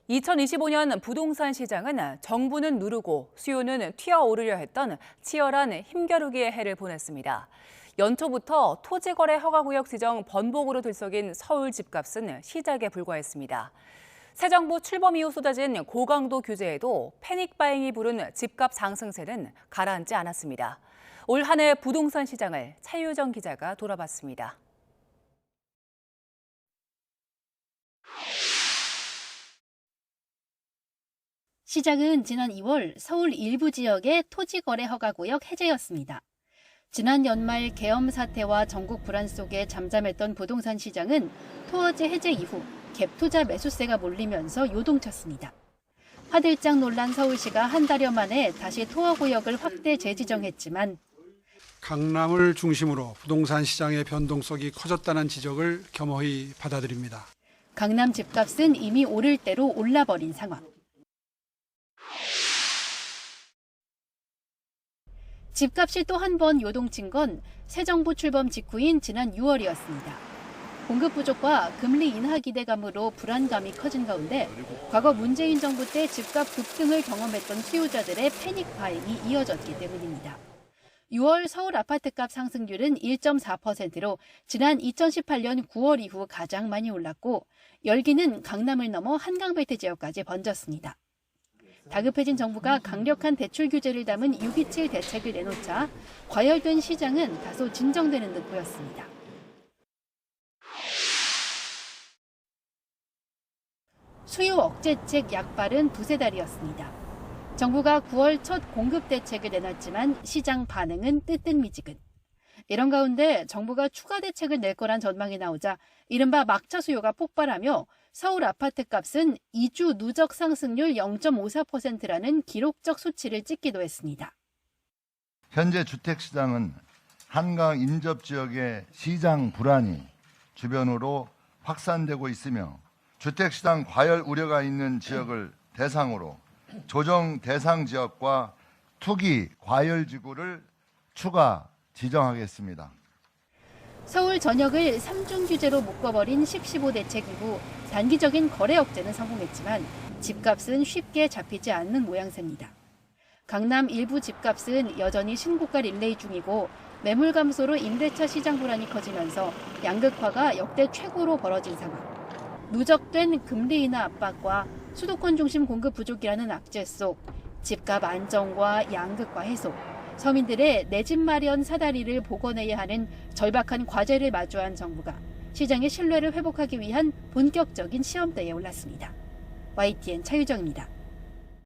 2025년 부동산 시장은 정부는 누르고 수요는 튀어오르려 했던 치열한 힘겨루기의 해를 보냈습니다. 연초부터 토지거래 허가구역 지정 번복으로 들썩인 서울 집값은 시작에 불과했습니다. 새 정부 출범 이후 쏟아진 고강도 규제에도 패닉바잉이 부른 집값 상승세는 가라앉지 않았습니다. 올 한 해 부동산 시장을 차유정 기자가 돌아봤습니다. 시작은 지난 2월 서울 일부 지역의 토지거래 허가구역 해제였습니다. 지난 연말 계엄 사태와 전국 불안 속에 잠잠했던 부동산 시장은 토어제 해제 이후 갭투자 매수세가 몰리면서 요동쳤습니다. 화들짝 놀란 서울시가 한 달여 만에 다시 토어구역을 확대 재지정했지만 강남을 중심으로 부동산 시장의 변동성이 커졌다는 지적을 겸허히 받아들입니다. 강남 집값은 이미 오를 대로 올라버린 상황. 집값이 또 한 번 요동친 건 새 정부 출범 직후인 지난 6월이었습니다. 공급 부족과 금리 인하 기대감으로 불안감이 커진 가운데 과거 문재인 정부 때 집값 급등을 경험했던 수요자들의 패닉 바잉이 이어졌기 때문입니다. 6월 서울 아파트값 상승률은 1.4%로 지난 2018년 9월 이후 가장 많이 올랐고 열기는 강남을 넘어 한강벨트 지역까지 번졌습니다. 다급해진 정부가 강력한 대출 규제를 담은 6.27 대책을 내놓자 과열된 시장은 다소 진정되는 듯 보였습니다. 수요 억제책 약발은 두세 달이었습니다. 정부가 9월 첫 공급 대책을 내놨지만 시장 반응은 뜨뜻미지근. 이런 가운데 정부가 추가 대책을 낼 거란 전망이 나오자 이른바 막차 수요가 폭발하며 서울 아파트값은 2주 누적 상승률 0.54%라는 기록적 수치를 찍기도 했습니다. 현재 주택시장은 한강 인접 지역의 시장 불안이 주변으로 확산되고 있으며 주택시장 과열 우려가 있는 지역을 대상으로 조정 대상 지역과 투기 과열 지구를 추가 지정하겠습니다. 서울 전역을 3중 규제로 묶어버린 10.15 대책 이후 단기적인 거래 억제는 성공했지만 집값은 쉽게 잡히지 않는 모양새입니다. 강남 일부 집값은 여전히 신고가 릴레이 중이고 매물 감소로 임대차 시장 불안이 커지면서 양극화가 역대 최고로 벌어진 상황. 누적된 금리 인하 압박과 수도권 중심 공급 부족이라는 악재 속 집값 안정과 양극화 해소, 서민들의 내 집 마련 사다리를 복원해야 하는 절박한 과제를 마주한 정부가 시장의 신뢰를 회복하기 위한 본격적인 시험대에 올랐습니다. YTN 차유정입니다.